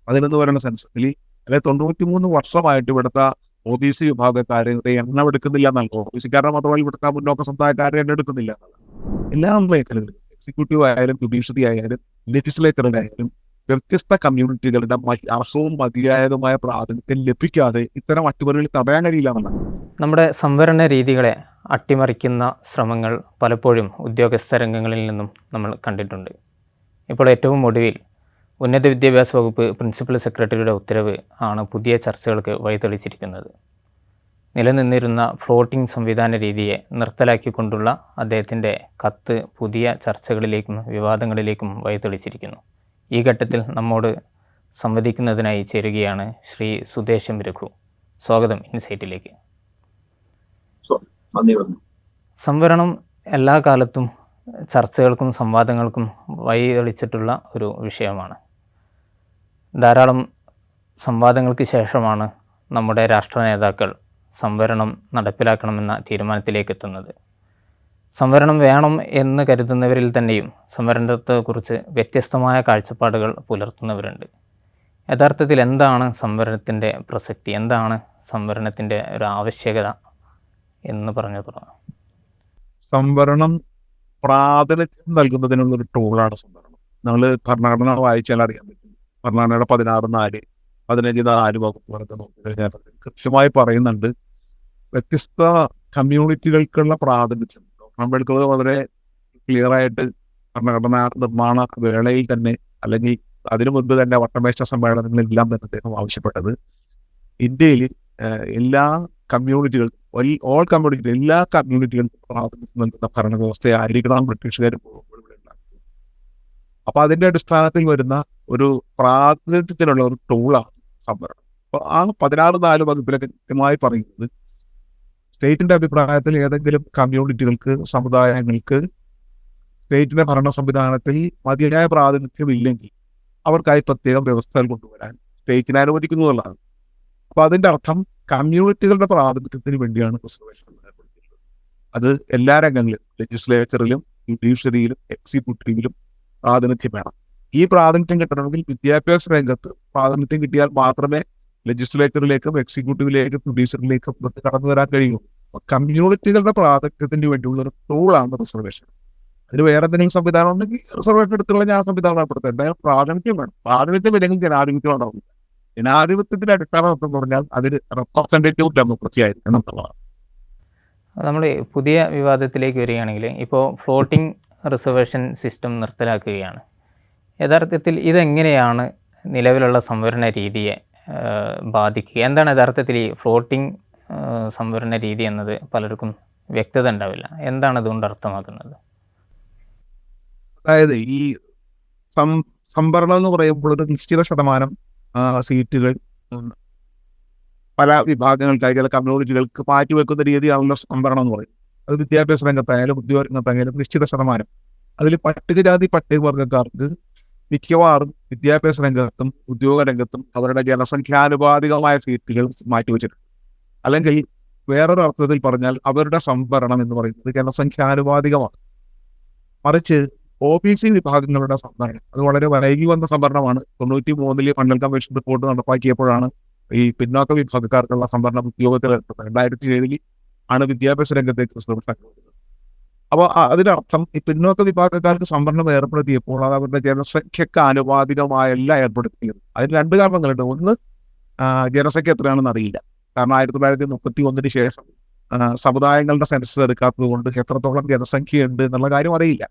11 വരുന്ന സെൻസസിൽ അല്ലെ 93 വർഷമായിട്ട് ഇവിടുത്തെ OBC വിഭാഗക്കാരുടെ എണ്ണം എടുക്കുന്നില്ല എന്നല്ല. OBC-കാരുടെ മാത്രമല്ല, ഇവിടുത്തെ മുന്നോക്ക സമുദായക്കാരുടെ എണ്ണം എടുക്കുന്നില്ല എന്നല്ല. എല്ലാ മേഖലകളിലും എക്സിക്യൂട്ടീവ് ആയാലും ജുഡീഷ്യറി ആയാലും ലെജിസ്ലേച്ചറുടെ ആയാലും വ്യത്യസ്ത കമ്മ്യൂണിറ്റികളുടെ അർഹവും മതിയായതുമായ പ്രാതിനിധ്യം ലഭിക്കാതെ ഇത്തരം അട്ടിമറികൾ തടയാൻ കഴിയില്ല എന്നതാണ്. നമ്മുടെ സംവരണ രീതികളെ അട്ടിമറിക്കുന്ന ശ്രമങ്ങൾ പലപ്പോഴും ഉദ്യോഗസ്ഥ രംഗങ്ങളിൽ നിന്നും നമ്മൾ കണ്ടിട്ടുണ്ട്. ഇപ്പോൾ ഏറ്റവും ഒടുവിൽ ഉന്നത വിദ്യാഭ്യാസ വകുപ്പ് പ്രിൻസിപ്പൽ സെക്രട്ടറിയുടെ ഉത്തരവ് ആണ് പുതിയ ചർച്ചകൾക്ക് വഴിതെളിച്ചിരിക്കുന്നത്. നിലനിന്നിരുന്ന ഫ്ലോട്ടിംഗ് സംവിധാന രീതിയെ നിർത്തലാക്കിക്കൊണ്ടുള്ള അദ്ദേഹത്തിൻ്റെ കത്ത് പുതിയ ചർച്ചകളിലേക്കും വിവാദങ്ങളിലേക്കും വഴിതെളിച്ചിരിക്കുന്നു. ഈ ഘട്ടത്തിൽ നമ്മോട് സംവദിക്കുന്നതിനായി ചേരുകയാണ് ശ്രീ സുദേശം രഘു. സ്വാഗതം ഇൻസൈറ്റിലേക്ക്. സംവരണം എല്ലാ കാലത്തും ചർച്ചകൾക്കും സംവാദങ്ങൾക്കും വഴിതെളിച്ചിട്ടുള്ള ഒരു വിഷയമാണ്. ധാരാളം സംവാദങ്ങൾക്ക് ശേഷമാണ് നമ്മുടെ രാഷ്ട്ര നേതാക്കൾ സംവരണം നടപ്പിലാക്കണമെന്ന തീരുമാനത്തിലേക്ക് എത്തുന്നത്. സംവരണം വേണം എന്ന് കരുതുന്നവരിൽ തന്നെയും സംവരണത്തെക്കുറിച്ച് വ്യത്യസ്തമായ കാഴ്ചപ്പാടുകൾ പുലർത്തുന്നവരുണ്ട്. യഥാർത്ഥത്തിൽ എന്താണ് സംവരണത്തിൻ്റെ പ്രസക്തി, എന്താണ് സംവരണത്തിൻ്റെ ഒരു ആവശ്യകത എന്ന് പറഞ്ഞു തുടങ്ങാം. സംവരണം പ്രാതിനിധ്യം നൽകുന്നതിനുള്ളൊരു ടൂളാണ് സംവരണം. നമ്മൾ ഭരണഘടന വായിച്ചാൽ അറിയാൻ പറ്റും. ഭരണഘടനയുടെ 16(4), 15(4) വകുപ്പുകളൊക്കെ നോക്കിക്കഴിഞ്ഞാൽ കൃത്യമായി പറയുന്നുണ്ട് വ്യത്യസ്ത കമ്മ്യൂണിറ്റികൾക്കുള്ള പ്രാതിനിധ്യം. ഡോക്ടർ അംബേദ്കർ വളരെ ക്ലിയർ ആയിട്ട് ഭരണഘടനാ നിർമ്മാണ വേളയിൽ തന്നെ, അല്ലെങ്കിൽ അതിനു മുൻപ് തന്നെ വട്ടമേശ സമ്മേളനങ്ങളിലെല്ലാം തന്നെ അദ്ദേഹം ആവശ്യപ്പെട്ടത് ഇന്ത്യയിൽ എല്ലാ കമ്മ്യൂണിറ്റികൾക്കും, ഓൾ കമ്മ്യൂണിറ്റി, എല്ലാ കമ്മ്യൂണിറ്റികൾക്കും പ്രാതിനിധ്യം നൽകുന്ന ഭരണവ്യവസ്ഥയായിരിക്കണം ബ്രിട്ടീഷുകാർ പോകുമ്പോൾ ഇവിടെ ഉണ്ടാക്കുന്നത്. അപ്പൊ അതിന്റെ അടിസ്ഥാനത്തിൽ വരുന്ന ഒരു പ്രാതിനിധ്യത്തിനുള്ള ഒരു ടൂളാണ് സംവരണം. അപ്പൊ ആ 16(4) വകുപ്പിലൊക്കെ കൃത്യമായി പറയുന്നത് സ്റ്റേറ്റിന്റെ അഭിപ്രായത്തിൽ ഏതെങ്കിലും കമ്മ്യൂണിറ്റികൾക്ക്, സമുദായങ്ങൾക്ക് സ്റ്റേറ്റിന്റെ ഭരണ സംവിധാനത്തിൽ മതിയായ പ്രാതിനിധ്യം ഇല്ലെങ്കിൽ അവർക്കായി പ്രത്യേകം വ്യവസ്ഥകൾ കൊണ്ടുവരാൻ സ്റ്റേറ്റിനെ അനുവദിക്കുന്നു എന്നുള്ളതാണ്. അപ്പൊ അതിന്റെ അർത്ഥം കമ്മ്യൂണിറ്റികളുടെ പ്രാതിനിധ്യത്തിന് വേണ്ടിയാണ് റിസർവേഷൻ ഏർപ്പെടുത്തിയിട്ടുള്ളത്. അത് എല്ലാ രംഗങ്ങളിലും, ലെജിസ്ലേച്ചറിലും ജുഡീഷ്യറിയിലും എക്സിക്യൂട്ടീവിലും പ്രാതിനിധ്യം വേണം. ഈ പ്രാതിനിധ്യം കിട്ടണമെങ്കിൽ വിദ്യാഭ്യാസ രംഗത്ത് പ്രാതിനിധ്യം കിട്ടിയാൽ മാത്രമേ ലെജിസ്ലേച്ചറിലേക്കും എക്സിക്യൂട്ടീവിലേക്കും ജുഡീഷ്യറിലേക്കും കടന്നു വരാൻ കഴിയൂ. കമ്മ്യൂണിറ്റികളുടെ പ്രാതിനിധ്യത്തിന് വേണ്ടിയുള്ള ഒരു ടൂളാണ് റിസർവേഷൻ. അതിന് വേറെ എന്തെങ്കിലും സംവിധാനം ഉണ്ടെങ്കിൽ റിസർവേഷൻ എടുത്തുള്ള ഞാൻ സംവിധാനം ഏർപ്പെടുത്തുക. എന്തായാലും പ്രാതിനിധ്യം വേണം. പ്രാതിനിധ്യം ഇല്ലെങ്കിൽ ജനാധിപത്യം ഉണ്ടാവില്ല. ജനാധിപത്യത്തിന്റെ അടിസ്ഥാനം എന്ന് പറഞ്ഞാൽ അതിന് റെപ്രസെന്റേറ്റീവ് ഡെമോക്രസി ആയിരിക്കണം എന്നുള്ളതാണ്. നമ്മൾ പുതിയ വിവാദത്തിലേക്ക് വരികയാണെങ്കിൽ, ഇപ്പോൾ ഫ്ലോട്ടിംഗ് റിസർവേഷൻ സിസ്റ്റം നിർത്തലാക്കുകയാണ്. യഥാർത്ഥത്തിൽ ഇതെങ്ങനെയാണ് നിലവിലുള്ള സംവരണ രീതിയെ ബാധിക്കുക? എന്താണ് യഥാർത്ഥത്തിൽ ഈ ഫ്ലോട്ടിംഗ് സംവരണ രീതി എന്നത് പലർക്കും വ്യക്തത ഉണ്ടാവില്ല. എന്താണ് അതുകൊണ്ട് അർത്ഥമാക്കുന്നത്? അതായത് ഈ സംവരണം എന്ന് പറയുമ്പോൾ ഒരു നിശ്ചിത ശതമാനം സീറ്റുകൾ പല വിഭാഗങ്ങൾക്കായി, ചില കമ്മ്യൂണിറ്റികൾക്ക് മാറ്റിവെക്കുന്ന രീതിയാണല്ലോ സംവരണം എന്ന് പറയും. അത് വിദ്യാഭ്യാസ രംഗത്തായാലും ഉദ്യോഗ രംഗത്തായാലും നിശ്ചിത ശതമാനം. അതിൽ പട്ടികജാതി പട്ടികവർഗക്കാർക്ക് മിക്കവാറും വിദ്യാഭ്യാസ രംഗത്തും ഉദ്യോഗ രംഗത്തും അവരുടെ ജനസംഖ്യാനുപാതികമായ സീറ്റുകൾ മാറ്റിവെച്ചിട്ടുണ്ട്. അല്ലെങ്കിൽ വേറൊരു അർത്ഥത്തിൽ പറഞ്ഞാൽ അവരുടെ സംവരണം എന്ന് പറയുന്നത് ജനസംഖ്യാനുപാതികമാണ്. മറിച്ച് OBC വിഭാഗങ്ങളുടെ സംവരണം അത് വളരെ വൈകി വന്ന സംവരണമാണ്. 93 മണ്ഡൽ കമ്മീഷൻ റിപ്പോർട്ട് നടപ്പാക്കിയപ്പോഴാണ് ഈ പിന്നോക്ക വിഭാഗക്കാർക്കുള്ള സംവരണം ഉദ്യോഗത്തിൽ ഏർപ്പെടുന്നത്. 2007 ആണ് വിദ്യാഭ്യാസ രംഗത്തേക്ക് റിസർവേഷൻ അനുവദിച്ചത്. അപ്പോൾ അതിനർത്ഥം ഈ പിന്നോക്ക വിഭാഗക്കാർക്ക് സംവരണം ഏർപ്പെടുത്തിയപ്പോൾ അത് അവരുടെ ജനസംഖ്യക്ക് ആനുപാതികമായല്ല ഏർപ്പെടുത്തിയത്. അതിന് 2 കാരണങ്ങളുണ്ട്. ഒന്ന്, ജനസംഖ്യ എത്രയാണെന്ന് അറിയില്ല. കാരണം 1931 ശേഷം സമുദായങ്ങളുടെ സെൻസസ് എടുക്കാത്തത് കൊണ്ട് എത്രത്തോളം ജനസംഖ്യയുണ്ട് എന്നുള്ള കാര്യം അറിയില്ല.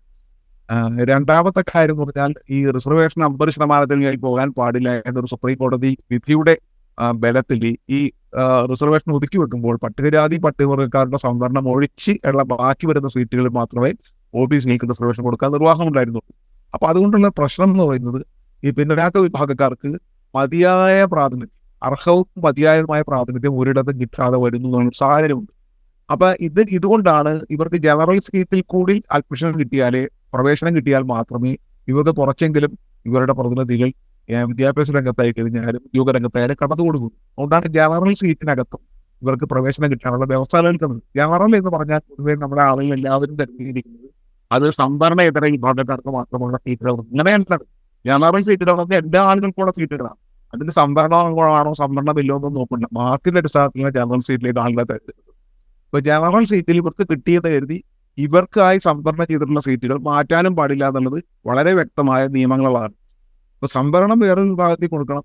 രണ്ടാമത്തെ കാര്യം എന്ന് പറഞ്ഞാൽ ഈ റിസർവേഷൻ 50% പോകാൻ പാടില്ല എന്നൊരു സുപ്രീം കോടതി വിധിയുടെ ബലത്തിൽ ഈ റിസർവേഷൻ ഒതുക്കി വെക്കുമ്പോൾ പട്ടികജാതി പട്ടികവർഗക്കാരുടെ സംവരണം ഒഴിച്ച് ഉള്ള ബാക്കി വരുന്ന സീറ്റുകളിൽ മാത്രമേ OBCക്ക് റിസർവേഷൻ കൊടുക്കാൻ നിർവാഹമുണ്ടായിരുന്നുള്ളൂ. അപ്പൊ അതുകൊണ്ടുള്ള പ്രശ്നം എന്ന് പറയുന്നത് ഈ പിന്നോക്ക വിഭാഗക്കാർക്ക് മതിയായ പ്രാതിനിധ്യം, അർഹവും മതിയായതുമായ പ്രാതിനിധ്യം ഒരിടത്തും കിട്ടാതെ വരുന്നു എന്നുള്ള സാഹചര്യമുണ്ട്. അപ്പൊ ഇതുകൊണ്ടാണ് ഇവർക്ക് ജനറൽ സീറ്റിൽ കൂടി അഡ്മിഷൻ കിട്ടിയാലേ, പ്രവേശനം കിട്ടിയാൽ മാത്രമേ ഇവർക്ക് കുറച്ചെങ്കിലും ഇവരുടെ പ്രതിനിധികൾ വിദ്യാഭ്യാസ രംഗത്തായി കഴിഞ്ഞാലും ഉദ്യോഗ രംഗത്തായാലും കടന്നു കൊടുക്കും. അതുകൊണ്ടാണ് ജനറൽ സീറ്റിനകത്തും ഇവർക്ക് പ്രവേശനം കിട്ടാനുള്ള വ്യവസ്ഥ നിൽക്കുന്നത്. ജനറൽ എന്ന് പറഞ്ഞാൽ പൊതുവെ നമ്മുടെ ആളുകൾ എല്ലാവരും തെരഞ്ഞെടുക്കുന്നത് അത് സംവരണ ഇതര വിഭാഗക്കാർക്ക് മാത്രമുള്ള സീറ്റുകൾ. അങ്ങനെയല്ല, ജനറൽ സീറ്റുകളൊക്കെ എല്ലാ ആളുകൾക്കുള്ള സീറ്റുകളാണ്. അതിന്റെ സംവരണമാണോ സംവരണമില്ലോ എന്നും നോക്കണ്ട. മാർക്കിന്റെ അടിസ്ഥാനത്തിലുള്ള ജനറൽ സീറ്റിലേക്ക് ആളുകളെ തെരഞ്ഞെടുക്കും. ഇപ്പൊ ജനറൽ സീറ്റിൽ ഇവർക്ക് കിട്ടിയെന്ന് കരുതി ഇവർക്കായി സംവരണം ചെയ്തിട്ടുള്ള സീറ്റുകൾ മാറ്റാനും പാടില്ല എന്നുള്ളത് വളരെ വ്യക്തമായ നിയമങ്ങളുള്ളതാണ്. ഇപ്പൊ സംവരണം വേറൊരു വിഭാഗത്തിൽ കൊടുക്കണം.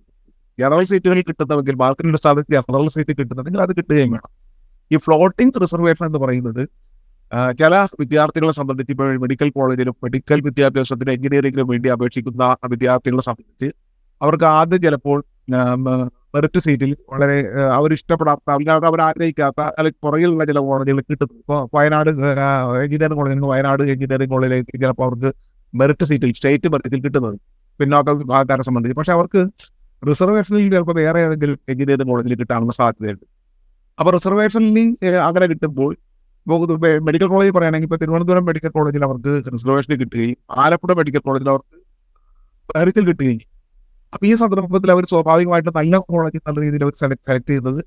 ജനറൽ സീറ്റുകൾ കിട്ടുന്നതെങ്കിൽ മാർക്കിന്റെ അടിസ്ഥാനത്തിൽ ജനറൽ സീറ്റ് കിട്ടുന്നുണ്ടെങ്കിൽ അത് കിട്ടുകയും വേണം. ഈ ഫ്ലോട്ടിംഗ് റിസർവേഷൻ എന്ന് പറയുന്നത് ചില വിദ്യാർത്ഥികളെ സംബന്ധിച്ച് ഇപ്പോൾ മെഡിക്കൽ കോളേജിലും മെഡിക്കൽ വിദ്യാഭ്യാസത്തിനും എഞ്ചിനീയറിംഗിനും വേണ്ടി അപേക്ഷിക്കുന്ന വിദ്യാർത്ഥികളെ സംബന്ധിച്ച് അവർക്ക് ആദ്യം ചിലപ്പോൾ മെറിറ്റ് സീറ്റിൽ വളരെ അവരിഷ്ടപ്പെടാത്ത, അല്ലാതെ അവർ ആഗ്രഹിക്കാത്ത അല്ലെങ്കിൽ പുറകിലുള്ള ചില കോളേജുകൾ കിട്ടുന്നു. ഇപ്പോൾ വയനാട് എഞ്ചിനീയറിംഗ് കോളേജിൽ വയനാട് എഞ്ചിനീയറിംഗ് കോളേജിലേക്ക് ചിലപ്പോൾ അവർക്ക് മെറിറ്റ് സീറ്റിൽ സ്റ്റേറ്റ് മെറിറ്റിൽ കിട്ടുന്നത് പിന്നോക്ക വിഭാഗക്കാരെ സംബന്ധിച്ച്. പക്ഷെ അവർക്ക് റിസർവേഷനിൽ ചിലപ്പോൾ വേറെ ഏതെങ്കിലും എഞ്ചിനീയറിംഗ് കോളേജിൽ കിട്ടാനുള്ള സാധ്യതയുണ്ട്. അപ്പോൾ റിസർവേഷനിൽ അങ്ങനെ കിട്ടുമ്പോൾ മെഡിക്കൽ കോളേജിൽ പറയുകയാണെങ്കിൽ ഇപ്പോൾ തിരുവനന്തപുരം മെഡിക്കൽ കോളേജിൽ അവർക്ക് റിസർവേഷനിൽ കിട്ടുകയും ആലപ്പുഴ മെഡിക്കൽ കോളേജിൽ അവർക്ക് മെറിറ്റിൽ കിട്ടുകയും ചെയ്യും. അപ്പൊ ഈ സന്ദർഭത്തിൽ അവർ സ്വാഭാവികമായിട്ട് നല്ല കോളേജ് നല്ല രീതിയിൽ അവർ സെലക്ട് ചെയ്യുന്നത്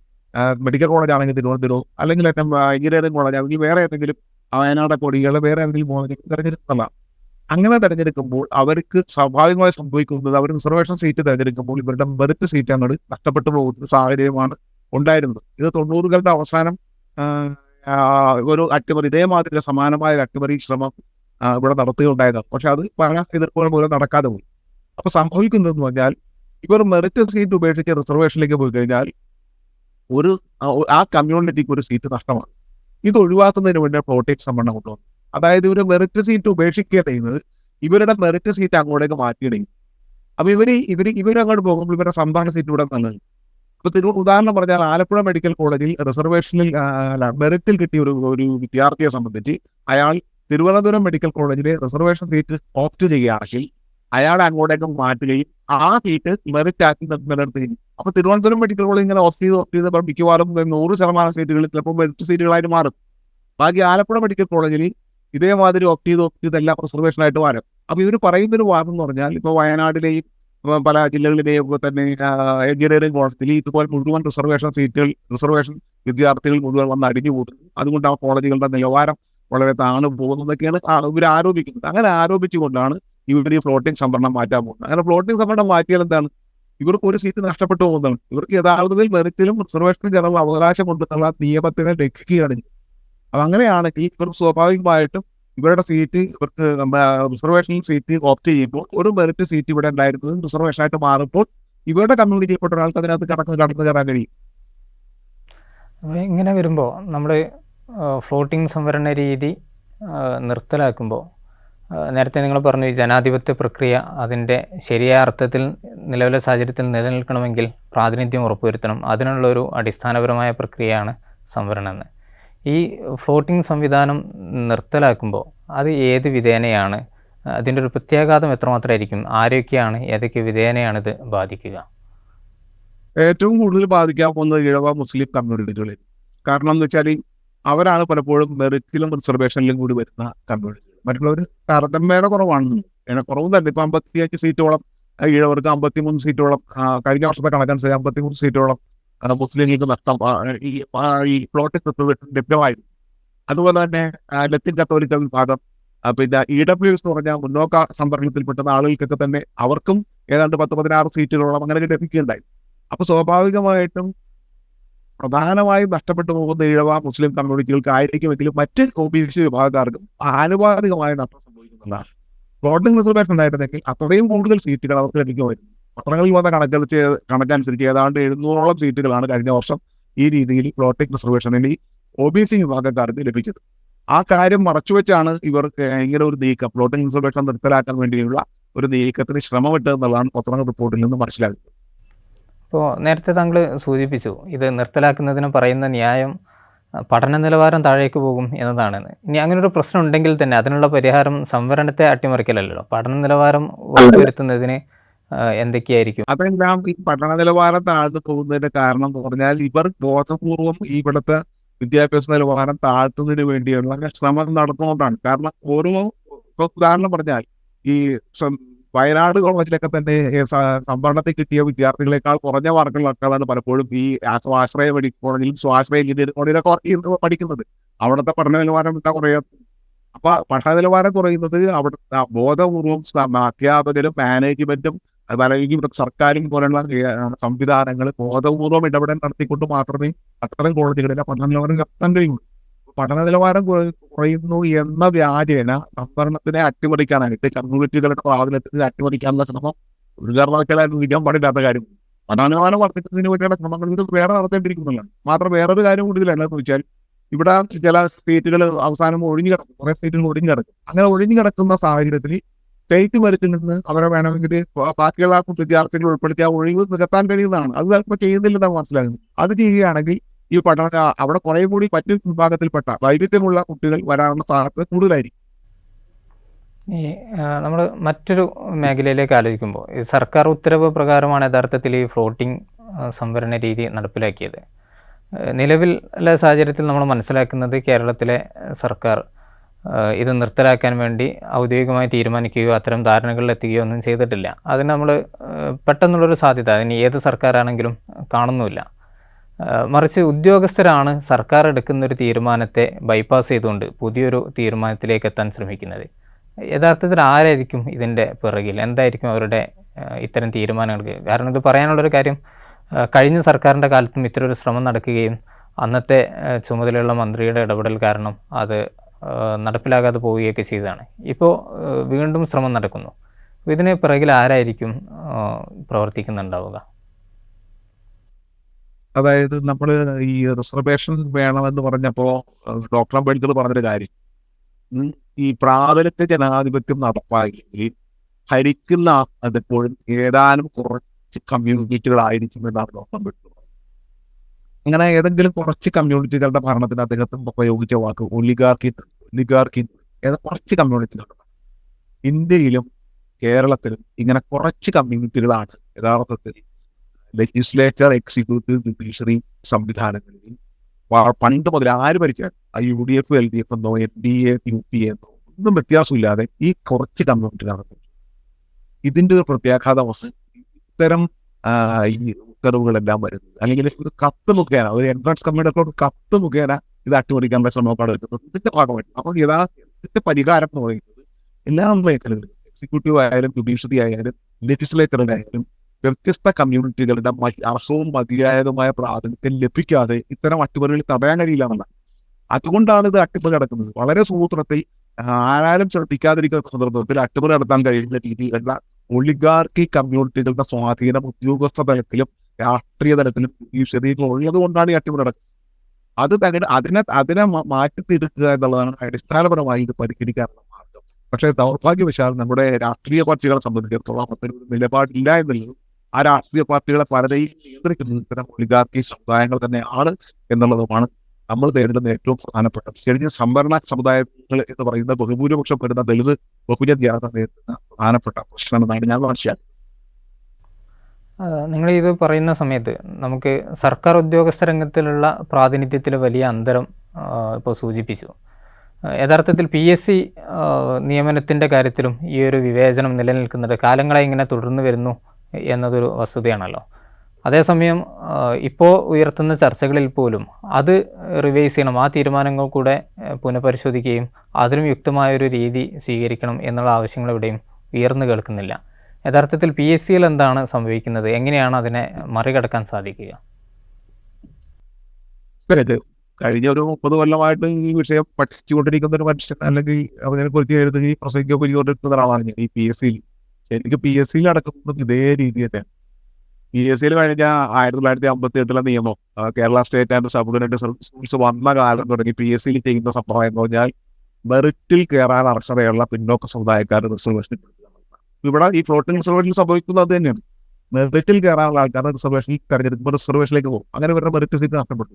മെഡിക്കൽ കോളേജ് ആണെങ്കിൽ തിരുവനന്തപുരം, അല്ലെങ്കിൽ എഞ്ചിനീയറിംഗ് കോളേജ് ആണെങ്കിൽ വേറെ ഏതെങ്കിലും വയനാട് കൊടികളെ വേറെ ഏതെങ്കിലും കോളേജ് തിരഞ്ഞെടുക്കുന്നതാണ്. അങ്ങനെ തിരഞ്ഞെടുക്കുമ്പോൾ അവർക്ക് സ്വാഭാവികമായി സംഭവിക്കുന്നത് അവർ റിസർവേഷൻ സീറ്റ് തിരഞ്ഞെടുക്കുമ്പോൾ ഇവരുടെ മെറിറ്റ് സീറ്റ് അങ്ങോട്ട് നഷ്ടപ്പെട്ടു പോകുന്ന സാഹചര്യമാണ് ഉണ്ടായിരുന്നത്. ഇത് 90കളുടെ അവസാനം ഒരു അട്ടിമറി, ഇതേമാതിരി സമാനമായ ഒരു അട്ടിമറി ശ്രമം ഇവിടെ നടത്തുകയുണ്ടായതാണ്. പക്ഷെ അത് പല എതിർപ്പുകൾ മൂലം നടക്കാതെ പോയി. അപ്പൊ സംഭവിക്കുന്നതെന്ന് പറഞ്ഞാൽ ഇവർ മെറിറ്റ് സീറ്റ് ഉപേക്ഷിച്ച് റിസർവേഷനിലേക്ക് പോയി കഴിഞ്ഞാൽ ആ കമ്മ്യൂണിറ്റിക്ക് ഒരു സീറ്റ് നഷ്ടമാണ്. ഇത് ഒഴിവാക്കുന്നതിന് വേണ്ടി ഫ്ലോട്ടിംഗ് സംവരണം കൊണ്ടുവന്നു. അതായത് ഇവർ മെറിറ്റ് സീറ്റ് ഉപേക്ഷിക്കുക ചെയ്യുന്നത് ഇവരുടെ മെറിറ്റ് സീറ്റ് അങ്ങോട്ടേക്ക് മാറ്റിയിടും. അപ്പൊ ഇവരങ്ങോട്ട് പോകുമ്പോൾ ഇവരുടെ സംവരണ സീറ്റ് ഇവിടെ നല്ലത്. ഇപ്പൊ ഉദാഹരണം പറഞ്ഞാൽ ആലപ്പുഴ മെഡിക്കൽ കോളേജിൽ റിസർവേഷനിൽ മെറിറ്റിൽ കിട്ടിയ ഒരു വിദ്യാർത്ഥിയെ സംബന്ധിച്ച് അയാൾ തിരുവനന്തപുരം മെഡിക്കൽ കോളേജിലെ റിസർവേഷൻ സീറ്റ് ഓപ്റ്റ് ചെയ്യുകയാണെങ്കിൽ അയാളെ അങ്ങോട്ടേക്ക് മാറ്റുകയും ആ സീറ്റ് മെറിറ്റ് ആക്കി നിലനിർത്തുകയും. അപ്പൊ തിരുവനന്തപുരം മെഡിക്കൽ കോളേജ് ഇങ്ങനെ ഓപ്റ്റ് ചെയ്ത് മിക്കവാറും 100% സീറ്റുകളിൽ ചിലപ്പോൾ മെറിറ്റ് സീറ്റുകളായിട്ട് മാറും. ബാക്കി ആലപ്പുഴ മെഡിക്കൽ കോളേജിൽ ഇതേമാതിരി ഓപ്റ്റ് ചെയ്ത് എല്ലാം റിസർവേഷനായിട്ട് മാറും. അപ്പൊ ഇവർ പറയുന്നൊരു വാദം എന്ന് പറഞ്ഞാൽ ഇപ്പൊ വയനാടിലെയും പല ജില്ലകളിലെയും ഒക്കെ തന്നെ എഞ്ചിനീയറിംഗ് കോളേജിൽ ഇതുപോലെ മുഴുവൻ റിസർവേഷൻ വിദ്യാർത്ഥികൾ മുഴുവൻ വന്ന് അടിഞ്ഞു കൂടുന്നു. അതുകൊണ്ട് ആ കോളേജുകളുടെ നിലവാരം വളരെ താണു പോകുന്നതൊക്കെയാണ് ഇവർ ആരോപിക്കുന്നത്. അങ്ങനെ ആരോപിച്ചുകൊണ്ടാണ് ഇവർ ഈ ഫ്ലോട്ടിംഗ് സംവരണം മാറ്റാൻ പോകുന്നത്. അങ്ങനെ ഫ്ലോട്ടിംഗ് സംവരണം മാറ്റിയാൽ എന്താണ്? ഇവർക്ക് ഒരു സീറ്റ് നഷ്ടപ്പെട്ടു പോകുന്നതാണ്. ഇവർക്ക് യഥാർത്ഥത്തിൽ മെറിറ്റിലും റിസർവേഷനും ചേർന്നുള്ള അവകാശം കൊണ്ടുള്ള നിയമത്തിനെ ലംഘിക്കുകയാണ്. അപ്പൊ അങ്ങനെയാണെങ്കിൽ ഇവർ സ്വാഭാവികമായിട്ടും ഇവരുടെ സീറ്റ് ഇവർക്ക് റിസർവേഷൻ സീറ്റ് ഓപ്റ്റ് ചെയ്യുമ്പോൾ ഒരു മെറിറ്റ് സീറ്റ് ഇവിടെ ഉണ്ടായിരുന്നത് റിസർവേഷനായിട്ട് മാറുമ്പോൾ ഇവരുടെ കമ്മ്യൂണിറ്റിയിൽപ്പെട്ട ഒരാൾക്ക് അതിനകത്ത് കടന്നു കയറാൻ കഴിയും. ഇങ്ങനെ വരുമ്പോൾ നമ്മൾ ഫ്ലോട്ടിംഗ് സംവരണ രീതി നിർത്തലാക്കുമ്പോൾ നേരത്തെ നിങ്ങൾ പറഞ്ഞു ജനാധിപത്യ പ്രക്രിയ അതിൻ്റെ ശരിയായ അർത്ഥത്തിൽ നിലവിലെ സാഹചര്യത്തിൽ നിലനിൽക്കണമെങ്കിൽ പ്രാതിനിധ്യം ഉറപ്പുവരുത്തണം. അതിനുള്ളൊരു അടിസ്ഥാനപരമായ പ്രക്രിയയാണ് സംവരണം എന്ന്. ഈ ഫ്ലോട്ടിംഗ് സംവിധാനം നിർത്തലാക്കുമ്പോൾ അത് ഏത് വിധേനയാണ്, അതിൻ്റെ ഒരു പ്രത്യാഘാതം എത്രമാത്രമായിരിക്കും, ആരൊക്കെയാണ്, ഏതൊക്കെ വിധേനയാണ് ഇത് ബാധിക്കുക? ഏറ്റവും കൂടുതൽ ബാധിക്കാൻ പോകുന്നത് ഈഴവ മുസ്ലിം കമ്മ്യൂണിറ്റികളിൽ. കാരണം എന്ന് വെച്ചാൽ അവരാണ് പലപ്പോഴും മെറിറ്റിലും റിസർവേഷനിലും കൂടി വരുന്ന കമ്മ്യൂണിറ്റികൾ. മറ്റുള്ളവർ താരതമ്യേന കുറവാണ്. കുറവും തന്നെ. ഇപ്പൊ 55 സീറ്റോളം ഈഴവർക്ക്, 53 സീറ്റോളം കഴിഞ്ഞ വർഷത്തെ കണക്കനുസരിച്ച് 53 സീറ്റോളം മുസ്ലിങ്ങൾക്ക് നഷ്ടം ഈ ഫ്ലോട്ടിംഗ് റിസർവേഷൻ ലഭ്യമായിരുന്നു. അതുപോലെ തന്നെ ലത്തീൻ കത്തോലിക്ക വിഭാഗം, പിന്നെ EWS എന്ന് പറഞ്ഞാൽ മുന്നോക്ക സംവരണത്തിൽപ്പെടുന്ന ആളുകൾക്കൊക്കെ തന്നെ അവർക്കും ഏതാണ്ട് 10-16 സീറ്റുകളോളം അങ്ങനെ ലഭിക്കുകയുണ്ടായി. അപ്പൊ സ്വാഭാവികമായിട്ടും പ്രധാനമായും നഷ്ടപ്പെട്ടു പോകുന്ന ഈഴവ മുസ്ലിം കമ്മ്യൂണിറ്റികൾക്ക് ആയിരിക്കുമെങ്കിലും മറ്റ് OBC വിഭാഗക്കാർക്കും ആനുപാതികമായ നഷ്ടം സംഭവിക്കുന്നതാണ്. ഫ്ലോട്ടിംഗ് റിസർവേഷൻ ഉണ്ടായിരുന്നെങ്കിൽ അത്രയും കൂടുതൽ സീറ്റുകൾ അവർക്ക് ലഭിക്കുമായിരുന്നു. പത്രങ്ങളിൽ വന്ന കണക്കനുസരിച്ച് ഏതാണ്ട് 700ഓളം സീറ്റുകളാണ് കഴിഞ്ഞ വർഷം ഈ രീതിയിൽ ഫ്ലോട്ടിംഗ് റിസർവേഷനിൽ OBC വിഭാഗക്കാർക്ക് ലഭിച്ചത്. ആ കാര്യം മറച്ചുവെച്ചാണ് ഇവർ ഇങ്ങനെ ഒരു നീക്കം, ഫ്ലോട്ടിംഗ് റിസർവേഷൻ നിർത്തലാക്കാൻ വേണ്ടിയുള്ള ഒരു നീക്കത്തിന് ശ്രമമിട്ടതെന്നുള്ളതാണ് പത്രങ്ങൾ റിപ്പോർട്ടിൽ നിന്ന് മനസ്സിലാക്കുന്നത്. ഇപ്പോൾ നേരത്തെ താങ്കൾ സൂചിപ്പിച്ചു ഇത് നിർത്തലാക്കുന്നതിന് പറയുന്ന ന്യായം പഠന നിലവാരം താഴേക്ക് പോകും എന്നതാണെന്ന്. ഇനി അങ്ങനൊരു പ്രശ്നം ഉണ്ടെങ്കിൽ തന്നെ അതിനുള്ള പരിഹാരം സംവരണത്തെ അട്ടിമറിക്കലല്ലോ, പഠന നിലവാരം ഉറപ്പുവരുത്തുന്നതിന് എന്തൊക്കെയായിരിക്കും? അതെല്ലാം ഈ പഠന നിലവാരം താഴ്ന്നു പോകുന്നതിന്റെ കാരണം എന്ന് പറഞ്ഞാൽ ഇവർ ബോധപൂർവം ഇവിടുത്തെ വിദ്യാഭ്യാസ നിലവാരം താഴ്ത്തുന്നതിന് വേണ്ടിയുള്ള ശ്രമം നടത്തുന്നതുകൊണ്ടാണ്. കാരണം ഉദാഹരണം പറഞ്ഞാൽ ഈ വയനാട് കോളേജിലൊക്കെ തന്നെ സംവരണത്തിൽ കിട്ടിയ വിദ്യാർത്ഥികളെക്കാൾ കുറഞ്ഞ മാർക്കുള്ള ആൾക്കാരാണ് പലപ്പോഴും ഈ സ്വാശ്രയ മെഡിക്കൽ കോളേജിലും സ്വാശ്രയ എഞ്ചിനീയറിംഗ് കോളേജിലൊക്കെ പഠിക്കുന്നത്. അവിടുത്തെ പഠന നിലവാരം എന്താ കുറയുന്നത്? അപ്പൊ പഠന നിലവാരം കുറയുന്നത് അവിടുത്തെ ബോധപൂർവം അധ്യാപകരും മാനേജ്മെന്റും അത് അല്ലെങ്കിൽ ഇവിടെ സർക്കാരും പോലുള്ള സംവിധാനങ്ങൾ ബോധപൂർവം ഇടപെടൽ നടത്തിക്കൊണ്ട് മാത്രമേ അത്തരം കോളേജുകളിലെ പഠന നിലവാരം എത്താൻ കഴിയുള്ളൂ. പഠന നിലവാരം കുറയുന്നു എന്ന വ്യാജേന സംവരണത്തിനെ അട്ടിമറിക്കാനായിട്ട് കമ്മ്യൂണിറ്റികളുടെ പ്രാതിനിധ്യത്തിൽ അട്ടിമറിക്കാനുള്ള ശ്രമം ഒരു കാരണവശാലും ഇരിക്കാൻ പാടില്ലാത്ത കാര്യം. പഠന നിലവാരം വർദ്ധിക്കുന്നതിന് വേണ്ടിയുള്ള ശ്രമങ്ങൾ ഇത് വേറെ നടത്തേണ്ടിയിരിക്കുന്നതാണ്. മാത്രം വേറൊരു കാര്യം കൂടി ഇതിലെന്താണെന്ന് വെച്ചാൽ, ഇവിടെ ചില സ്റ്റേറ്റുകൾ അവസാനം ഒഴിഞ്ഞു കിടക്കും, കുറെ സ്റ്റേറ്റുകൾ ഒഴിഞ്ഞു കിടക്കും. അങ്ങനെ ഒഴിഞ്ഞു കിടക്കുന്ന സാഹചര്യത്തിൽ സ്റ്റേറ്റ് മരത്തിൽ നിന്ന് അവരെ വേണമെങ്കിൽ ബാക്കിയുള്ള വിദ്യാർത്ഥികൾ ഉൾപ്പെടുത്തി ആ ഒഴിവ് നികത്താൻ കഴിയുന്നതാണ്. അത് ചിലപ്പോൾ ചെയ്യുന്നില്ലെന്നാണ് മനസ്സിലാകുന്നത്. അത് ചെയ്യുകയാണെങ്കിൽ ഈ പഠന അവിടെ കുറെ കൂടി മറ്റു വിഭാഗത്തിൽപ്പെട്ട വൈവിധ്യമുള്ള കുട്ടികൾ വരാനുള്ള സാധ്യത കൂടുതലായിരിക്കും. ഈ നമ്മൾ മറ്റൊരു മേഖലയിലേക്ക് ആലോചിക്കുമ്പോൾ, ഈ സർക്കാർ ഉത്തരവ് പ്രകാരമാണ് യഥാർത്ഥത്തിൽ ഈ ഫ്ലോട്ടിംഗ് സംവരണ രീതി നടപ്പിലാക്കിയത്. നിലവിലെ സാഹചര്യത്തിൽ നമ്മൾ മനസ്സിലാക്കുന്നത് കേരളത്തിലെ സർക്കാർ ഇത് നിർത്തലാക്കാൻ വേണ്ടി ഔദ്യോഗികമായി തീരുമാനിക്കുകയോ അത്തരം ധാരണകളിലെത്തുകയോ ഒന്നും ചെയ്തിട്ടില്ല. അതിന് നമ്മൾ പെട്ടെന്നുള്ളൊരു സാധ്യത അതിന് ഏത് സർക്കാരാണെങ്കിലും കാണുന്നുമില്ല. മറിച്ച് ഉദ്യോഗസ്ഥരാണ് സർക്കാർ എടുക്കുന്നൊരു തീരുമാനത്തെ ബൈപ്പാസ് ചെയ്തുകൊണ്ട് പുതിയൊരു തീരുമാനത്തിലേക്ക് എത്താൻ ശ്രമിക്കുന്നത്. യഥാർത്ഥത്തിൽ ആരായിരിക്കും ഇതിൻ്റെ പിറകിൽ? എന്തായിരിക്കും അവരുടെ ഇത്തരം തീരുമാനങ്ങൾക്ക്? കാരണം ഇത് പറയാനുള്ളൊരു കാര്യം, കഴിഞ്ഞ സർക്കാരിൻ്റെ കാലത്തും ഇത്തരമൊരു ശ്രമം നടക്കുകയും അന്നത്തെ ചുമതലയുള്ള മന്ത്രിയുടെ ഇടപെടൽ കാരണം അത് നടപ്പിലാകാതെ പോവുകയൊക്കെ ചെയ്തതാണ്. ഇപ്പോൾ വീണ്ടും ശ്രമം നടക്കുന്നു. ഇതിന് പിറകിൽ ആരായിരിക്കും പ്രവർത്തിക്കുന്നുണ്ടാവുക? അതായത് നമ്മൾ ഈ റിസർവേഷൻ വേണമെന്ന് പറഞ്ഞപ്പോൾ ഡോക്ടർ അംബേദ്കർ പറഞ്ഞൊരു കാര്യം, ഈ പ്രാബല്യത്തെ ജനാധിപത്യം നടപ്പാക്കി ഭരിക്കുന്ന അതെപ്പോഴും ഏതാനും കുറച്ച് കമ്മ്യൂണിറ്റികളായിരിക്കും എന്നാണ് ഡോക്ടർ അംബേദ്കർ പറഞ്ഞത്. അങ്ങനെ ഏതെങ്കിലും കുറച്ച് കമ്മ്യൂണിറ്റികളുടെ ഭരണത്തിന് അദ്ദേഹത്തിന് ഉപയോഗിച്ച വാക്ക് ഒലിഗാർക്കി. കുറച്ച് കമ്മ്യൂണിറ്റികളുണ്ട്. ഇന്ത്യയിലും കേരളത്തിലും ഇങ്ങനെ കുറച്ച് കമ്മ്യൂണിറ്റികളാണ് യഥാർത്ഥത്തിൽ ലെജിസ്ലേച്ചർ, എക്സിക്യൂട്ടീവ്, ജുഡീഷ്യറി സംവിധാനങ്ങളിൽ പണ്ട് മുതൽ ആര് ഭരിച്ചാൽ UDF, LDF എന്നോ NDA, UPA എന്നോ ഒന്നും വ്യത്യാസമില്ലാതെ ഈ കുറച്ച് കമ്മ്യൂണിറ്റികളാണ്. ഇതിന്റെ ഒരു പ്രത്യാഘാതം ഇത്തരം ഈ ഉത്തരവുകളെല്ലാം വരുന്നത്, അല്ലെങ്കിൽ ഒരു കത്ത് മുഖേന, ഒരു എൻട്രൻസ് കമ്മിറ്റിയുടെ ഒരു കത്ത് മുഖേന ഇത് അട്ടിമറിക്കാനുള്ള ശ്രമമാണ് എടുക്കുന്നത്. ഇതിന്റെ ഭാഗമായിട്ട് അപ്പോൾ ഇതിന്റെ പരിഹാരം എന്ന് പറയുന്നത് എല്ലാ മേഖലകളിലും, എക്സിക്യൂട്ടീവ് ആയാലും ജുഡീഷ്യറി ആയാലും ലെജിസ്ലേച്ചറിനായാലും വ്യത്യസ്ത കമ്മ്യൂണിറ്റികളുടെ അർഹവും മതിയായതുമായ പ്രാതിനിധ്യം ലഭിക്കാതെ ഇത്തരം അട്ടിമറികൾ തടയാൻ കഴിയില്ല എന്നുള്ളത്. അതുകൊണ്ടാണ് ഇത് അട്ടിമറി നടക്കുന്നത്. വളരെ സൂത്രത്തിൽ ആരാലും ശ്രദ്ധിക്കാതിരിക്കുന്ന സന്ദർഭത്തിൽ അട്ടിമറി നടത്താൻ കഴിയുന്ന രീതിയിലുള്ള ഒളിഗാർക്കി കമ്മ്യൂണിറ്റികളുടെ സ്വാധീനം ഉദ്യോഗസ്ഥ തലത്തിലും രാഷ്ട്രീയ തലത്തിലും ജുഡീഷ്യറിയിലും ഉള്ളത് കൊണ്ടാണ് ഈ അട്ടിമറി നടക്കുന്നത്. അതിനെ മാറ്റി തീർക്കുക എന്നുള്ളതാണ് അടിസ്ഥാനപരമായി ഇത് പരിഹരിക്കാനുള്ള മാർഗം. പക്ഷേ ദൗർഭാഗ്യവശാൽ നമ്മുടെ രാഷ്ട്രീയ പാർട്ടികളെ സംബന്ധിച്ചിടത്തോളം അത്തരം ഒരു നിലപാടില്ല എന്നുള്ളതും ആ രാഷ്ട്രീയ പാർട്ടികളെ പലരെയും നിയന്ത്രിക്കുന്ന ഇത്തരം ഒളിഗാർക്കി സമുദായങ്ങൾ തന്നെയാണ് എന്നുള്ളതുമാണ് നമ്മൾ നേരിടുന്ന ഏറ്റവും പ്രധാനപ്പെട്ടത്. കഴിഞ്ഞ സംവരണ സമുദായങ്ങൾ എന്ന് പറയുന്ന ബഹുഭൂരിപക്ഷം വരുന്ന ദളിത് ബഹുജനതയാണ് നേരിടുന്ന പ്രധാനപ്പെട്ട പ്രശ്നമെന്നാണ് ഞാൻ മനസ്സിലാക്കുന്നത്. നിങ്ങൾ ഇത് പറയുന്ന സമയത്ത് നമുക്ക് സർക്കാർ ഉദ്യോഗസ്ഥ രംഗത്തിലുള്ള പ്രാതിനിധ്യത്തിൽ വലിയ അന്തരം ഇപ്പോൾ സൂചിപ്പിച്ചു. യഥാർത്ഥത്തിൽ PSC നിയമനത്തിൻ്റെ കാര്യത്തിലും ഈ ഒരു വിവേചനം നിലനിൽക്കുന്നുണ്ട്. കാലങ്ങളായി ഇങ്ങനെ തുടർന്നു വരുന്നു എന്നതൊരു വസ്തുതയാണല്ലോ. അതേസമയം ഇപ്പോൾ ഉയർത്തുന്ന ചർച്ചകളിൽ പോലും അത് റിവൈസ് ചെയ്യണം, ആ തീരുമാനങ്ങൾ കൂടെ പുനഃപരിശോധിക്കുകയും അതിനും യുക്തമായൊരു രീതി സ്വീകരിക്കണം എന്നുള്ള ആവശ്യങ്ങൾ എവിടെയും ഉയർന്നു കേൾക്കുന്നില്ല. യഥാർത്ഥത്തിൽ PSCയിൽ എന്താണ് സംഭവിക്കുന്നത്? എങ്ങനെയാണ് അതിനെ മറികടക്കാൻ സാധിക്കുക? കഴിഞ്ഞ ഒരു 30 കൊല്ലമായിട്ട് ഈ വിഷയം പഠിച്ചുകൊണ്ടിരിക്കുന്ന ഒരു മനുഷ്യൻ, അല്ലെങ്കിൽ അതിനെക്കുറിച്ച് എഴുതുകയും പ്രസംഗിക്കുകയും ചെയ്തുകൊണ്ടിരിക്കുന്ന ഒരാളാണ് ഞാൻ. ഈ PSCയിൽ ശരിക്കും PSCയിൽ നടക്കുന്നത് ഇതേ രീതി തന്നെയാണ്. PSCയിൽ കഴിഞ്ഞ 1958 നിയമം, Kerala state and subordinate service rules വന്ന കാലം തുടങ്ങി PSCയിൽ ചെയ്യുന്ന സമ്പ്രദായം എന്ന് പറഞ്ഞാൽ മെറിറ്റിൽ കയറാൻ അർഹതയുള്ള പിന്നോക്ക സമുദായക്കാർ റിസർവേഷൻ. ഇവിടെ ഈ ഫ്ലോട്ടിംഗ് റിസർവേഷൻ സംഭവിക്കുന്നത് അത് തന്നെയാണ്. മെറിറ്റിൽ കയറാനുള്ള ആൾക്കാർ റിസർവേഷനിൽ തെരഞ്ഞെടുക്കുമ്പോൾ റിസർവേഷനിലേക്ക് പോകും. അങ്ങനെ ഇവരുടെ മെറിറ്റ് സീറ്റ് നഷ്ടപ്പെട്ടു.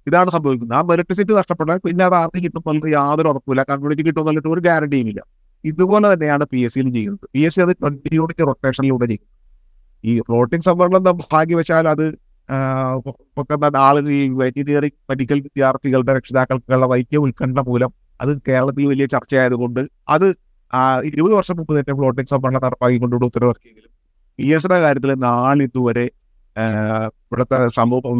ഇതാണ് സംഭവിക്കുന്നത്. ആ മെറിറ്റ് സീറ്റ് നഷ്ടപ്പെട്ടാൽ പിന്നെ അത് ആർക്ക് കിട്ടുമ്പോൾ യാതൊരു ഉറപ്പില്ല, കമ്മ്യൂണിറ്റി കിട്ടുമെന്നിട്ട് ഒരു ഗ്യാരണ്ടിയും ഇല്ല. ഇതുപോലെ തന്നെയാണ് PSCയിൽ ചെയ്യുന്നത്. PSC അത് കണ്ടിന്യൂറ്റി റൊട്ടേഷനിലൂടെ ചെയ്യുന്നത്. ഈ ഫ്ലോട്ടിംഗ് സംവരണം ഭാഗ്യവശാൽ അത് ആളുകൾ, ഈ എഞ്ചിനീയറിംഗ് മെഡിക്കൽ വിദ്യാർത്ഥികളുടെ രക്ഷിതാക്കൾക്കുള്ള വൈദ്യ ഉത്കണ്ഠ മൂലം അത് കേരളത്തിൽ വലിയ ചർച്ചയായതുകൊണ്ട് അത് 20 വർഷം മുമ്പ് തന്നെ ഫ്ലോട്ടിംഗ് സംവരണം നടപ്പാക്കിക്കൊണ്ടുള്ള ഉത്തരവിറക്കിയെങ്കിലും PSCയുടെ കാര്യത്തിൽ നാളിതുവരെ ഇവിടുത്തെ സമൂഹം,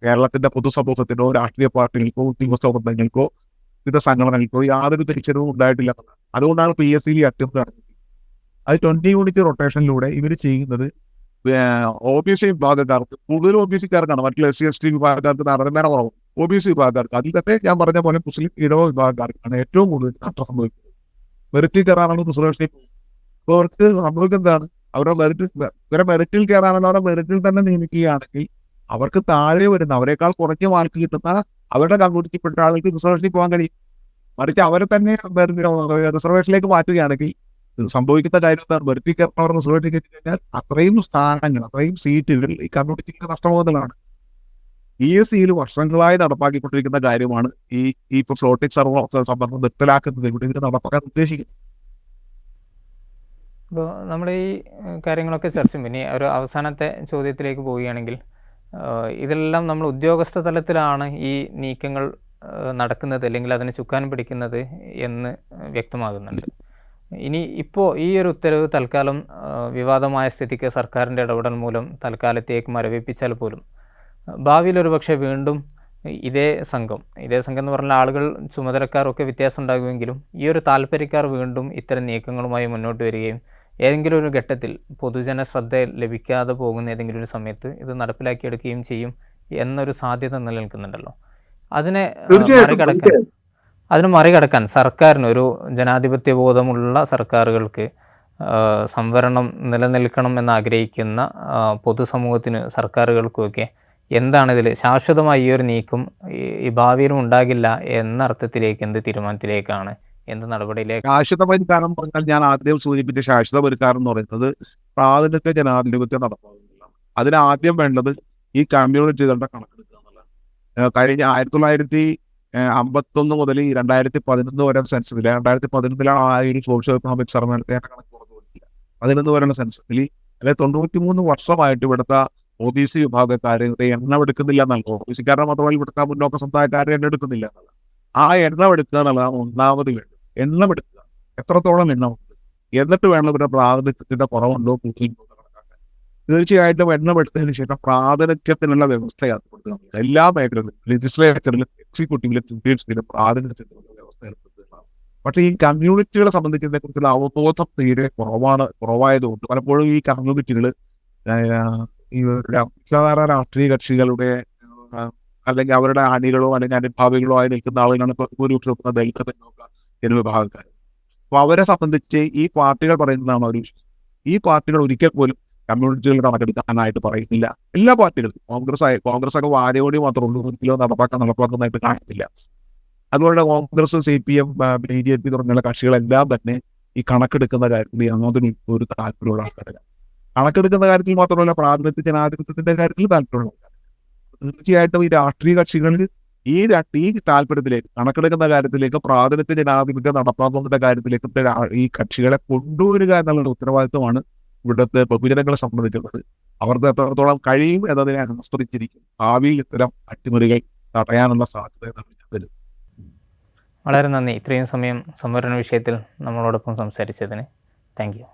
കേരളത്തിന്റെ പൊതുസമൂഹത്തിനോ രാഷ്ട്രീയ പാർട്ടികൾക്കോ ഉദ്യോഗസ്ഥ വൃന്ദങ്ങൾക്കോ വിവിധ സംഘടനകൾക്കോ യാതൊരു തിരിച്ചറിവും ഉണ്ടായിട്ടില്ല എന്നതാണ്. അതുകൊണ്ടാണ് PSCയിൽ അട്ടിമറി നടന്നത്. അത് 20 യൂണിറ്റ് റൊട്ടേഷനിലൂടെ ഇവർ ചെയ്യുന്നത് OBC വിഭാഗക്കാർക്ക്, കൂടുതൽ OBC-ക്കാർക്കാണ്, മറ്റുള്ള SC ST വിഭാഗക്കാർക്ക് താരതമ്യേന കുറവും. OBC വിഭാഗക്കാർക്ക്, അതിൽ തന്നെ ഞാൻ പറഞ്ഞ പോലെ മുസ്ലിം ഇടവ വിഭാഗക്കാർക്കാണ് ഏറ്റവും കൂടുതൽ നഷ്ടം സംഭവിക്കുന്നത്. മെറിറ്റിൽ കയറാനുള്ള റിസർവേഷനിൽ പോകും. അപ്പോൾ അവർക്ക് സംഭവിക്കുന്നതാണ്, അവരുടെ മെറിറ്റിൽ കയറാനുള്ള അവരുടെ മെറിറ്റിൽ തന്നെ നിയമിക്കുകയാണെങ്കിൽ അവർക്ക് താഴെ വരുന്ന, അവരെക്കാൾ കുറഞ്ഞ മാർക്ക് കിട്ടുന്ന അവരുടെ കമ്മ്യൂണിറ്റിപ്പെട്ട ആൾക്ക് റിസർവേഷനിൽ പോകാൻ കഴിയും. മറിച്ച് അവരെ തന്നെ റിസർവേഷനിലേക്ക് മാറ്റുകയാണെങ്കിൽ സംഭവിക്കുന്ന കാര്യം എന്താണ്? മെറിറ്റിൽ കയറുന്നവർ റിസർവേഷനിൽ കയറ്റി കഴിഞ്ഞാൽ അത്രയും സ്ഥാനങ്ങൾ, അത്രയും സീറ്റുകൾ ഈ കമ്മ്യൂണിറ്റിക്ക് നഷ്ടമാകുന്നതാണ്. ESCയിൽ വർഷങ്ങളായി നടപ്പാക്കിക്കൊണ്ടിരിക്കുന്ന കാര്യമാണ് ഈ ഫ്ലോട്ടിംഗ് സർവർ സംബന്ധം നിർത്തലാക്കുന്നത് ഇവിടെ ഇവർ നടപ്പാക്കാൻ ഉദ്ദേശിക്കുന്നത്. ഇപ്പോൾ നമ്മൾ ഈ കാര്യങ്ങളൊക്കെ ചർച്ച ചെയ്യും. ഇനി ഒരു അവസാനത്തെ ചോദ്യത്തിലേക്ക് പോവുകയാണെങ്കിൽ, ഇതെല്ലാം നമ്മൾ ഉദ്യോഗസ്ഥ തലത്തിലാണ് ഈ നീക്കങ്ങൾ നടക്കുന്നത്, അല്ലെങ്കിൽ അതിന് ചുക്കാൻ പിടിക്കുന്നത് എന്ന് വ്യക്തമാകുന്നുണ്ട്. ഇനി ഇപ്പോൾ ഈ ഒരു ഉത്തരവ് തൽക്കാലം വിവാദമായ സ്ഥിതിക്ക് സർക്കാരിൻ്റെ ഇടപെടൽ മൂലം തൽക്കാലത്തേക്ക് മരവിപ്പിച്ചാൽ പോലും ഭാവിയിൽ ഒരു പക്ഷേ വീണ്ടും ഇതേ സംഘം എന്ന് പറഞ്ഞാൽ ആളുകൾ, ചുമതലക്കാരൊക്കെ വ്യത്യാസം ഉണ്ടാകുമെങ്കിലും ഈ ഒരു താല്പര്യക്കാർ വീണ്ടും ഇത്തരം നീക്കങ്ങളുമായി മുന്നോട്ട് വരികയും ഏതെങ്കിലും ഒരു ഘട്ടത്തിൽ പൊതുജന ശ്രദ്ധ ലഭിക്കാതെ പോകുന്ന ഏതെങ്കിലും ഒരു സമയത്ത് ഇത് നടപ്പിലാക്കിയെടുക്കുകയും ചെയ്യും എന്നൊരു സാധ്യത നിലനിൽക്കുന്നുണ്ടല്ലോ. അതിനെ മറികടക്കാൻ സർക്കാരിന്, ഒരു ജനാധിപത്യ ബോധമുള്ള സർക്കാരുകൾക്ക്, സംവരണം നിലനിൽക്കണം എന്നാഗ്രഹിക്കുന്ന പൊതുസമൂഹത്തിന്, സർക്കാരുകൾക്കുമൊക്കെ എന്താണ് ഇതിൽ ശാശ്വതമായി ഈ ഒരു നീക്കം ഈ ഭാവിയിലും ഉണ്ടാകില്ല എന്ന അർത്ഥത്തിലേക്ക്, എന്ത് തീരുമാനത്തിലേക്കാണ്, എന്ത് നടപടിയിലേക്ക്? ശാശ്വത പരിഹാരം പറഞ്ഞാൽ ഞാൻ ആദ്യം സൂചിപ്പിച്ച ശാശ്വത പരിഹാരം എന്ന് പറയുന്നത് പ്രാഥമിക ജനാധിപത്യം നടപ്പാകുന്നില്ല. അതിനാദ്യം വേണ്ടത് ഈ കമ്മ്യൂണിറ്റികളുടെ കണക്കെടുക്കുക എന്നുള്ളതാണ്. കഴിഞ്ഞ 1951 മുതൽ 2011 വരെ സെൻസസിൽ, 2011 ഈ സോഷ്യോ എക്കണോമിക് സർവേ നടത്തിയ കണക്ക് പുറത്തു വന്നില്ല. 11 വരെയുള്ള സെൻസസിൽ 93 വർഷമായിട്ട് ഇവിടുത്തെ OBC വിഭാഗക്കാരുടെ എണ്ണം എടുക്കുന്നില്ല എന്നുള്ളത്. OBC-ക്കാരുടെ മാത്രമല്ല, ഇവിടുത്തെ മുന്നോക്ക സമുദായക്കാരുടെ എണ്ണം എടുക്കുന്നില്ല എന്നുള്ളത്. ആ എണ്ണം എടുക്കുക എന്നുള്ളതാണ് ഒന്നാമത് വേണ്ടത്. എണ്ണം എടുക്കുക, എത്രത്തോളം എണ്ണമുണ്ട്, എന്നിട്ട് വേണം ഇവരുടെ പ്രാതിനിധ്യത്തിന്റെ കുറവുണ്ടോ കൂട്ടിയിട്ടുണ്ടോ കണക്കാക്കാൻ. തീർച്ചയായിട്ടും എണ്ണം എടുത്തതിന് ശേഷം പ്രാതിനിധ്യത്തിനുള്ള വ്യവസ്ഥ ഏർപ്പെടുത്തുക. എല്ലാ മേഖലകളിലും, ലെജിസ്ലേച്ചറിലും എക്സിക്യൂട്ടീവിലും ജുഡീഷ്യറിയിലും പ്രാതിനിധ്യത്തിനുള്ള വ്യവസ്ഥ ഏർപ്പെടുത്തുന്നതാണ്. പക്ഷേ ഈ കമ്മ്യൂണിറ്റികളെ സംബന്ധിച്ചതിനെ കുറിച്ചുള്ള അവബോധം തീരെ കുറവായതുകൊണ്ട് പലപ്പോഴും ഈ കമ്മ്യൂണിറ്റികൾ ഈ മുഖ്യധാര രാഷ്ട്രീയ കക്ഷികളുടെ അല്ലെങ്കിൽ അവരുടെ അണികളോ അല്ലെങ്കിൽ അനുഭാവികളോ ആയി നിൽക്കുന്ന ആളുകളാണ് ഭൂരിപക്ഷം ദളിത് പിന്നോക്ക ജനവിഭാഗക്കാർ. അപ്പോൾ അവരെ സംബന്ധിച്ച് ഈ പാർട്ടികൾ പറയുന്നതാണ് ഒരു വിഷയം. ഈ പാർട്ടികൾ ഒരിക്കൽ പോലും കമ്മ്യൂണിറ്റികൾ കണക്കെടുക്കാനായിട്ട് പറയുന്നില്ല. എല്ലാ പാർട്ടികളും, കോൺഗ്രസ് ഒക്കെ വാരയോടി മാത്രമേ ഒരിക്കലോ നടപ്പാക്കുന്നതായിട്ട് കാണത്തില്ല. അതുപോലെ കോൺഗ്രസ്, CPM, BJP തുടങ്ങിയുള്ള കക്ഷികളെല്ലാം തന്നെ ഈ കണക്കെടുക്കുന്ന കാര്യത്തിൽ യാതൊരു ഒരു താല്പര്യമുള്ള ആൾക്കാരല്ല. കണക്കെടുക്കുന്ന കാര്യത്തിൽ മാത്രമല്ല, പ്രാതിനിധ്യ ജനാധിപത്യത്തിന്റെ കാര്യത്തിൽ താല്പര്യമുള്ള ആൾക്കാർ. തീർച്ചയായിട്ടും ഈ രാഷ്ട്രീയ കക്ഷികൾ ഈ താല്പര്യത്തിലേക്ക്, കണക്കെടുക്കുന്ന കാര്യത്തിലേക്ക്, പ്രാതിനിധ്യ ജനാധിപത്യം നടപ്പാക്കുന്നതിന്റെ കാര്യത്തിലേക്ക് ഈ കക്ഷികളെ കൊണ്ടുവരിക എന്നുള്ള ഉത്തരവാദിത്വമാണ് ഇവിടുത്തെ പൊതുജനങ്ങളെ സംബന്ധിച്ചുള്ളത്. അവർക്ക് എത്രത്തോളം കഴിയും എന്നതിനെ ആസ്വദിച്ചിരിക്കും. ഭാവിയിൽ ഇത്തരം അട്ടിമറികൾ തടയാനുള്ള സാധ്യത. വളരെ നന്ദി, ഇത്രയും സമയം സംവരണ വിഷയത്തിൽ നമ്മളോടൊപ്പം സംസാരിച്ചതിന്. Thank you.